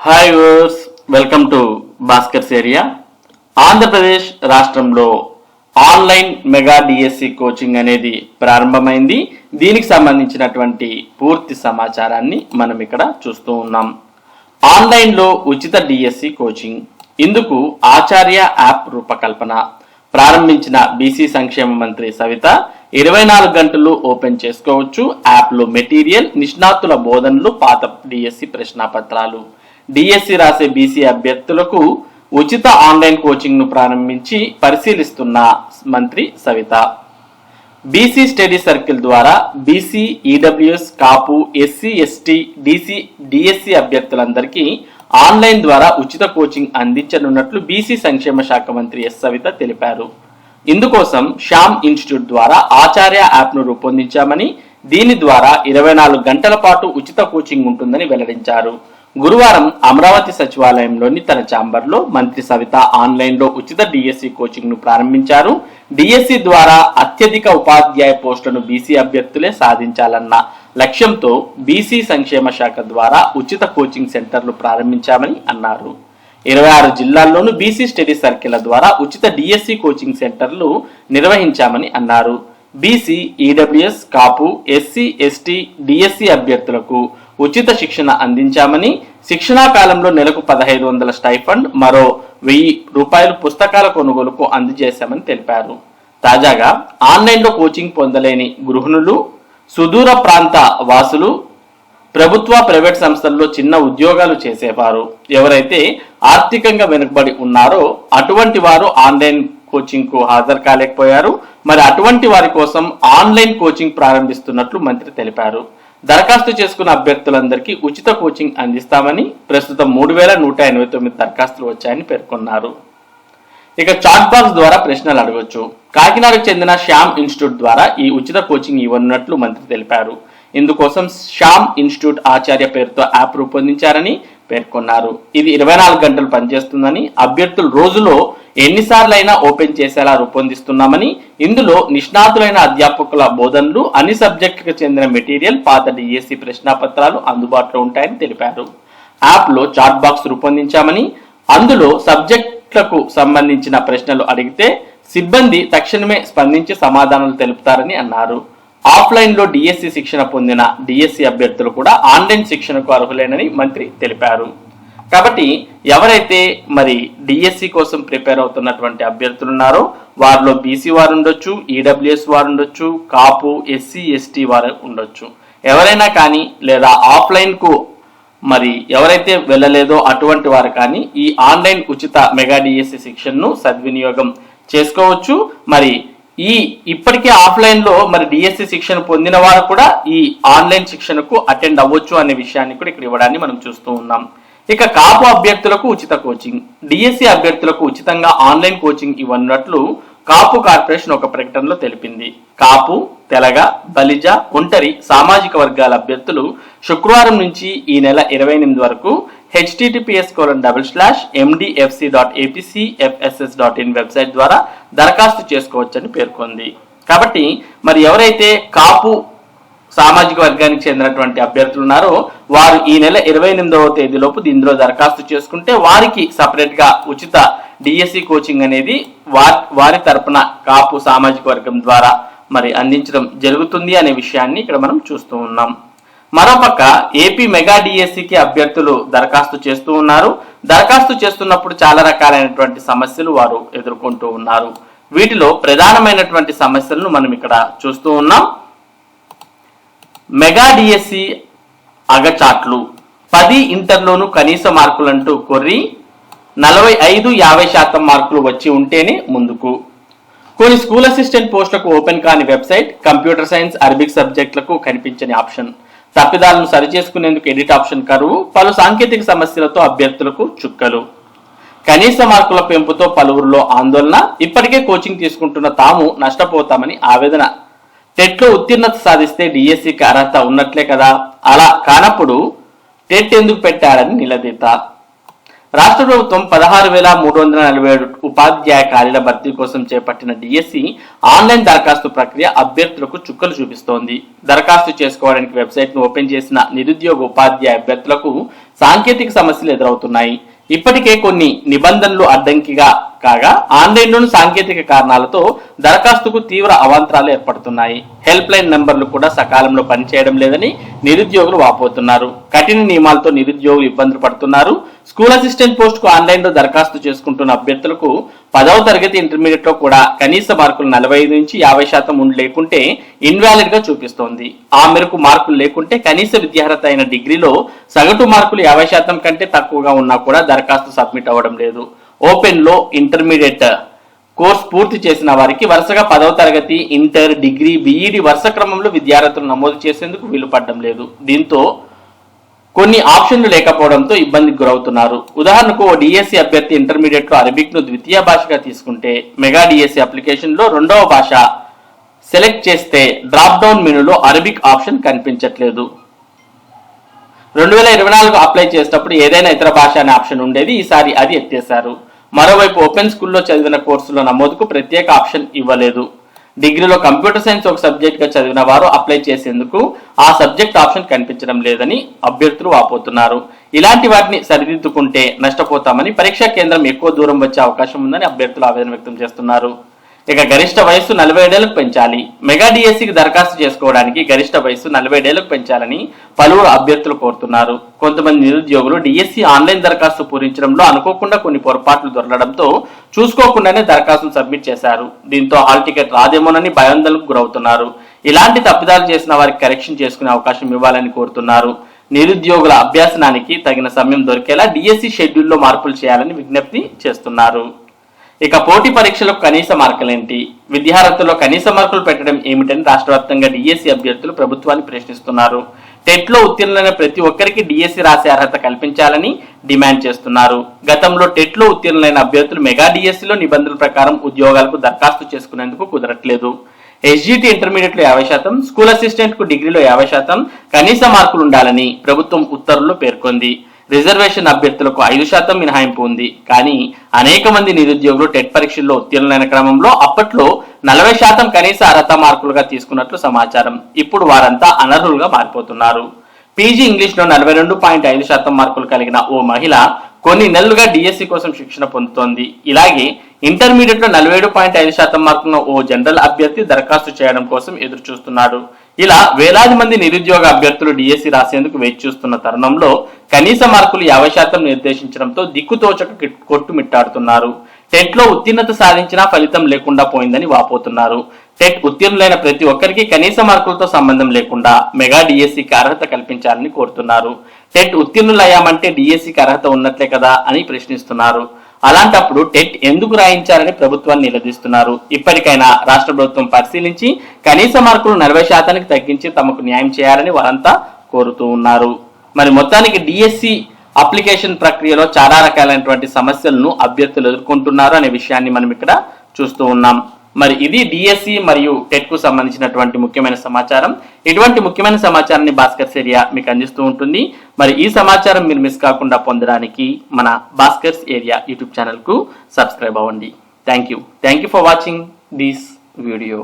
Hi viewers, welcome to Bhaskar's area. Andhra Pradesh రాష్ట్రంలో online mega DSC coaching అనేది ప్రారంభమైంది. దీనికి సంబంధించినటువంటి పూర్తి సమాచారాన్ని మనం ఇక్కడ చూస్తూ ఉన్నాం. ఆన్లైన్లో ఉచిత డిఎస్సి కోచింగ్, ఇందుకు ఆచార్య యాప్ రూపకల్పన. ప్రారంభించిన బీసీ సంక్షేమ మంత్రి సవిత 24 గంటలు ఓపెన్ చేసుకోవచ్చు. యాప్లో మెటీరియల్, నిష్ణాతుల బోధనలు, పాత డిఎస్సి ప్రశ్నాపత్రాలు. డిఎస్సి రాసే బీసీ అభ్యర్థులకు ఉచిత ఆన్లైన్ కోచింగ్ ను ప్రారంభించి పరిశీలిస్తున్న మంత్రి సవిత. బీసీ స్టడీ సర్కిల్ ద్వారా బీసీ, ఈడబ్ల్యూఎస్, కాపు, ఎస్సీ, ఎస్టీ, డిఎస్సి అభ్యర్థులందరికీ ఆన్లైన్ ద్వారా ఉచిత కోచింగ్ అందించనున్నట్లు బీసీ సంక్షేమ శాఖ మంత్రి ఎస్ సవిత తెలిపారు. ఇందుకోసం శ్యామ్ ఇన్స్టిట్యూట్ ద్వారా ఆచార్య యాప్ ను రూపొందించామని, దీని ద్వారా 24 గంటల పాటు ఉచిత కోచింగ్ ఉంటుందని వెల్లడించారు. గురువారం అమరావతి సచివాలయంలోని తన ఛాంబర్లో మంత్రి సవిత ఆన్లైన్లో ఉచిత డిఎస్సి కోచింగ్ ను ప్రారంభించారు. డిఎస్సి ద్వారా అత్యధిక ఉపాధ్యాయ పోస్టులను బీసీ అభ్యర్థులే సాధించాలన్న లక్ష్యంతో బీసీ సంక్షేమ శాఖ ద్వారా ఉచిత కోచింగ్ సెంటర్లు ప్రారంభించామని అన్నారు. 26 జిల్లాల్లోనూ బీసీ స్టడీ సర్కిళ్ల ద్వారా ఉచిత డిఎస్సి కోచింగ్ సెంటర్లు నిర్వహించామని అన్నారు. బీసీ, ఈడబ్ల్యూఎస్, కాపు, ఎస్సీ, ఎస్టీ, డిఎస్సి అభ్యర్థులకు ఉచిత శిక్షణ అందించామని, శిక్షణా కాలంలో నెలకు 1500 స్టైఫండ్, మరో 1000 రూపాయలు పుస్తకాల కొనుగోలుకు అందజేశామని తెలిపారు. తాజాగా ఆన్లైన్లో కోచింగ్ పొందలేని గృహిణులు, సుదూర ప్రాంత వాసులు, ప్రభుత్వ, ప్రైవేట్ సంస్థల్లో చిన్న ఉద్యోగాలు చేసేవారు, ఎవరైతే ఆర్థికంగా వెనుకబడి ఉన్నారో అటువంటి వారు ఆన్లైన్ కోచింగ్ కు హాజరు కాలేకపోయారు. మరి అటువంటి వారి కోసం ఆన్లైన్ కోచింగ్ ప్రారంభిస్తున్నట్లు మంత్రి తెలిపారు. దరఖాస్తు చేసుకున్న అభ్యర్థులందరికీ ఉచిత కోచింగ్ అందిస్తామని, ప్రస్తుతం 3189 దరఖాస్తులు వచ్చాయని పేర్కొన్నారు. ఇక చాట్ బాక్స్ ద్వారా ప్రశ్నలు అడగొచ్చు. కాకినాడకు చెందిన శ్యామ్ ఇన్స్టిట్యూట్ ద్వారా ఈ ఉచిత కోచింగ్ ఇవ్వనున్నట్లు మంత్రి తెలిపారు. ఇందుకోసం శ్యామ్ ఇన్స్టిట్యూట్ ఆచార్య పేరుతో యాప్ రూపొందించారని పేర్కొన్నారు. ఇది 24 గంటలు పనిచేస్తుందని, అభ్యర్థులు రోజులో ఎన్నిసార్లైనా ఓపెన్ చేసేలా రూపొందిస్తున్నామని, ఇందులో నిష్ణాతులైన అధ్యాపకుల బోధనలు, అన్ని సబ్జెక్టులకు చెందిన మెటీరియల్, పాత డిఎస్సి ప్రశ్నాపత్రాలు అందుబాటులో ఉంటాయని తెలిపారు. యాప్లో చాట్ బాక్స్ రూపొందించామని, అందులో సబ్జెక్టులకు సంబంధించిన ప్రశ్నలు అడిగితే సిబ్బంది తక్షణమే స్పందించి సమాధానాలు తెలుపుతారని అన్నారు. ఆఫ్లైన్లో డిఎస్సి శిక్షణ పొందిన డిఎస్సి అభ్యర్థులు కూడా ఆన్లైన్ శిక్షణకు అర్హులేనని మంత్రి తెలిపారు. కాబట్టి ఎవరైతే మరి డిఎస్సి కోసం ప్రిపేర్ అవుతున్నటువంటి అభ్యర్థులు ఉన్నారో వారిలో బీసీ వారు ఉండొచ్చు, ఈడబ్ల్యూఎస్ వారు ఉండొచ్చు, కాపు, ఎస్సీ, ఎస్టీ వారు ఉండొచ్చు. ఎవరైనా కానీ లేదా ఆఫ్లైన్ కు మరి ఎవరైతే వెళ్ళలేదో అటువంటి వారు కానీ ఈ ఆన్లైన్ ఉచిత మెగా డిఎస్సి శిక్షణను సద్వినియోగం చేసుకోవచ్చు. మరి ఇప్పటికే ఆఫ్లైన్ లో మరి డిఎస్సి శిక్షణ పొందిన వారు కూడా ఈ ఆన్లైన్ శిక్షణకు అటెండ్ అవ్వచ్చు అనే విషయాన్ని కూడా ఇక్కడ ఇవ్వడాన్ని మనం చూస్తూ ఉన్నాం. ఇక కాపు అభ్యర్థులకు ఉచిత కోచింగ్, డిఎస్సి అభ్యర్థులకు ఉచితంగా ఆన్లైన్ కోచింగ్ ఇవ్వనున్నట్లు కాపు కార్పొరేషన్ ఒక ప్రకటనలో తెలిపింది. కాపు, తెలగ, బలిజ, ఒంటరి సామాజిక వర్గాల అభ్యర్థులు శుక్రవారం నుంచి ఈ నెల 28 వరకు https://mdfc.apcfss.in వెబ్సైట్ ద్వారా దరఖాస్తు చేసుకోవచ్చని పేర్కొంది. కాబట్టి మరి ఎవరైతే కాపు సామాజిక వర్గానికి చెందినటువంటి అభ్యర్థులు ఉన్నారో వారు ఈ నెల 28వ తేదీలోపు ఇందులో దరఖాస్తు చేసుకుంటే వారికి సపరేట్ గా ఉచిత డిఎస్సి కోచింగ్ అనేది వారి తరపున కాపు సామాజిక వర్గం ద్వారా మరి అందించడం జరుగుతుంది అనే విషయాన్ని ఇక్కడ మనం చూస్తూ ఉన్నాం. మరోపక్క ఏపీ మెగా డిఎస్సికి అభ్యర్థులు దరఖాస్తు చేస్తూ ఉన్నారు. దరఖాస్తు చేస్తున్నప్పుడు చాలా రకాలైనటువంటి సమస్యలు వారు ఎదుర్కొంటూ ఉన్నారు. వీటిలో ప్రధానమైనటువంటి సమస్యలను మనం ఇక్కడ చూస్తూ ఉన్నాం. మెగా డిఎస్సి అగచాట్లు, 10 ఇంటర్లోనూ కనీస మార్కులంటూ కొర్రి 45-50% మార్కులు వచ్చి ఉంటేనే ముందుకు. కొన్ని స్కూల్ అసిస్టెంట్ పోస్టులకు ఓపెన్ కాని వెబ్సైట్, కంప్యూటర్ సైన్స్, అరబిక్ సబ్జెక్టులకు కనిపించని ఆప్షన్, తప్పిదాలను సరిచేసుకునేందుకు ఎడిట్ ఆప్షన్ కరువు, పలు సాంకేతిక సమస్యలతో అభ్యర్థులకు చుక్కలు. కనీస మార్కుల పెంపుతో పలువురిలో ఆందోళన, ఇప్పటికే కోచింగ్ తీసుకుంటున్న తాము నష్టపోతామని ఆవేదన. టెట్లో ఉత్తీర్ణత సాధిస్తే డిఎస్సికి అర్హత ఉన్నట్లే కదా, అలా కానప్పుడు టెట్ ఎందుకు పెట్టారని నిలదీత. రాష్ట్ర ప్రభుత్వం 16,347 ఉపాధ్యాయ ఖాళీల భర్తీ కోసం చేపట్టిన డిఎస్సి ఆన్లైన్ దరఖాస్తు ప్రక్రియ అభ్యర్థులకు చుక్కలు చూపిస్తోంది. దరఖాస్తు చేసుకోవడానికి వెబ్సైట్ ను ఓపెన్ చేసిన నిరుద్యోగ ఉపాధ్యాయ అభ్యర్థులకు సాంకేతిక సమస్యలు ఎదురవుతున్నాయి. ఇప్పటికే కొన్ని నిబంధనలు అడ్డంకిగా కాగా ఆన్లైన్లోని సాంకేతిక కారణాలతో దరఖాస్తుకు తీవ్ర అవాంతరాలు ఏర్పడుతున్నాయి. హెల్ప్ లైన్ నంబర్లు కూడా సకాలంలో పనిచేయడం లేదని నిరుద్యోగులు వాపోతున్నారు. కఠిన నియమాలతో నిరుద్యోగులు ఇబ్బందులు పడుతున్నారు. స్కూల్ అసిస్టెంట్ పోస్ట్ కు ఆన్లైన్ లో దరఖాస్తు చేసుకుంటున్న అభ్యర్థులకు 10వ తరగతి ఇంటర్మీడియట్ లో కూడా కనీస మార్కులు 45 నుంచి 50% లేకుంటే ఇన్వాలిడ్ గా చూపిస్తోంది. ఆ మేరకు మార్కులు లేకుంటే కనీస విద్యార్హత అయిన డిగ్రీలో సగటు మార్కులు 50% కంటే తక్కువగా ఉన్నా కూడా దరఖాస్తు సబ్మిట్ అవ్వడం లేదు. ఓపెన్ లో ఇంటర్మీడియట్ కోర్స్ పూర్తి చేసిన వారికి వరుసగా 10వ తరగతి, ఇంటర్, డిగ్రీ, బీఈడి వరుస క్రమంలో విద్యార్హతలు నమోదు చేసేందుకు వీలు పడడం లేదు. దీంతో కొన్ని ఆప్షన్లు లేకపోవడంతో ఇబ్బందికి గురవుతున్నారు. ఉదాహరణకు ఓ డిఎస్సి అభ్యర్థి ఇంటర్మీడియట్ లో అరబిక్ ను ద్వితీయ భాషగా తీసుకుంటే మెగా డిఎస్సి అప్లికేషన్ లో 2వ భాష సెలెక్ట్ చేస్తే డ్రాప్ డౌన్ మెనూలో అరబిక్ ఆప్షన్ కనిపించట్లేదు. 2024 అప్లై చేసేటప్పుడు ఏదైనా ఇతర భాష అనే ఆప్షన్ ఉండేది. ఈసారి అది ఎత్తేశారు. మరోవైపు ఓపెన్ స్కూల్లో చదివిన కోర్సుల నమోదుకు ప్రత్యేక ఆప్షన్ ఇవ్వలేదు. డిగ్రీలో కంప్యూటర్ సైన్స్ ఒక సబ్జెక్ట్ గా చదివిన వారు అప్లై చేసేందుకు ఆ సబ్జెక్ట్ ఆప్షన్ కనిపించడం లేదని అభ్యర్థులు వాపోతున్నారు. ఇలాంటి వాటిని సరిదిద్దుకుంటే నష్టపోతామని, పరీక్షా కేంద్రం ఎక్కువ దూరం వచ్చే అవకాశం ఉందని అభ్యర్థులు ఆవేదన వ్యక్తం చేస్తున్నారు. ఇక గరిష్ట వయస్సు 47 ఏళ్లకు పెంచాలి. మెగా డిఎస్సికి దరఖాస్తు చేసుకోవడానికి గరిష్ట వయస్సు 47 ఏళ్లకు పెంచాలని పలువురు అభ్యర్థులు కోరుతున్నారు. కొంతమంది నిరుద్యోగులు డిఎస్సి ఆన్లైన్ దరఖాస్తు పూరించడంలో అనుకోకుండా కొన్ని పొరపాట్లు దొరలడంతో చూసుకోకుండానే దరఖాస్తును సబ్మిట్ చేశారు. దీంతో హాల్ టికెట్ రాదేమోనని భయాందోళనకు గురవుతున్నారు. ఇలాంటి తప్పిదాలు చేసిన వారికి కరెక్షన్ చేసుకునే అవకాశం ఇవ్వాలని కోరుతున్నారు. నిరుద్యోగుల అభ్యాసనానికి తగిన సమయం దొరికేలా డిఎస్సి షెడ్యూల్లో మార్పులు చేయాలని విజ్ఞప్తి చేస్తున్నారు. ఇక పోటీ పరీక్షలకు కనీస మార్కులేంటి, విద్యార్హతలో కనీస మార్కులు పెట్టడం ఏమిటని రాష్ట్ర వ్యాప్తంగా డిఎస్సి అభ్యర్థులు ప్రభుత్వాన్ని ప్రశ్నిస్తున్నారు. టెట్ లో ఉత్తీర్ణులైన ప్రతి ఒక్కరికి డిఎస్సి రాసే అర్హత కల్పించాలని డిమాండ్ చేస్తున్నారు. గతంలో టెట్ లో ఉత్తీర్ణులైన అభ్యర్థులు మెగా డిఎస్సిలో నిబంధనల ప్రకారం ఉద్యోగాలకు దరఖాస్తు చేసుకునేందుకు కుదరట్లేదు. ఎస్జిటి ఇంటర్మీడియట్ లో 50%, స్కూల్ అసిస్టెంట్ కు డిగ్రీలో 50% కనీస మార్కులు ఉండాలని ప్రభుత్వం ఉత్తర్వుల్లో పేర్కొంది. రిజర్వేషన్ అభ్యర్థులకు 5% మినహాయింపు ఉంది. కానీ అనేక మంది నిరుద్యోగులు టెట్ పరీక్షల్లో ఉత్తీర్ణులైన క్రమంలో అప్పట్లో 40% కనీస అర్హత మార్కులుగా తీసుకున్నట్లు సమాచారం. ఇప్పుడు వారంతా అనర్హులుగా మారిపోతున్నారు. పీజీ ఇంగ్లీష్ లో 42.5% మార్కులు కలిగిన ఓ మహిళ కొన్ని నెలలుగా డిఎస్సి కోసం శిక్షణ పొందుతోంది. ఇలాగే ఇంటర్మీడియట్ లో 47.5% మార్కున్న ఓ జనరల్ అభ్యర్థి దరఖాస్తు చేయడం కోసం ఎదురు చూస్తున్నాడు. ఇలా వేలాది మంది నిరుద్యోగ అభ్యర్థులు డిఎస్సి రాసేందుకు వేచి చూస్తున్న తరుణంలో కనీస మార్కులు 50% నిర్దేశించడంతో దిక్కుతోచక కొట్టుమిట్టాడుతున్నారు. టెట్ లో ఉత్తీర్ణత సాధించినా ఫలితం లేకుండా పోయిందని వాపోతున్నారు. టెట్ ఉత్తీర్ణులైన ప్రతి ఒక్కరికి కనీస మార్కులతో సంబంధం లేకుండా మెగా డిఎస్సికి అర్హత కల్పించాలని కోరుతున్నారు. టెట్ ఉత్తీర్ణులయ్యామంటే డిఎస్సికి అర్హత ఉన్నట్లే కదా అని ప్రశ్నిస్తున్నారు. అలాంటప్పుడు టెట్ ఎందుకు రాయించాలని ప్రభుత్వాన్ని నిలదీస్తున్నారు. ఇప్పటికైనా రాష్ట్ర ప్రభుత్వం పరిశీలించి కనీస మార్కులు 40% తగ్గించి తమకు న్యాయం చేయాలని వారంతా కోరుతూ ఉన్నారు. మరి మొత్తానికి డిఎస్సి అప్లికేషన్ ప్రక్రియలో చాలా రకాలైనటువంటి సమస్యలను అభ్యర్థులు ఎదుర్కొంటున్నారు అనే విషయాన్ని మనం ఇక్కడ చూస్తూ ఉన్నాం. మరి ఇది డిఎస్సి మరియు టెట్ కు సంబంధించినటువంటి ముఖ్యమైన సమాచారం. ఇటువంటి ముఖ్యమైన సమాచారాన్ని భాస్కర్స్ ఏరియా మీకు అందిస్తూ ఉంటుంది. మరి ఈ సమాచారం మీరు మిస్ కాకుండా పొందడానికి మన భాస్కర్స్ ఏరియా యూట్యూబ్ ఛానల్ కు సబ్స్క్రైబ్ అవ్వండి. Thank you for watching this video.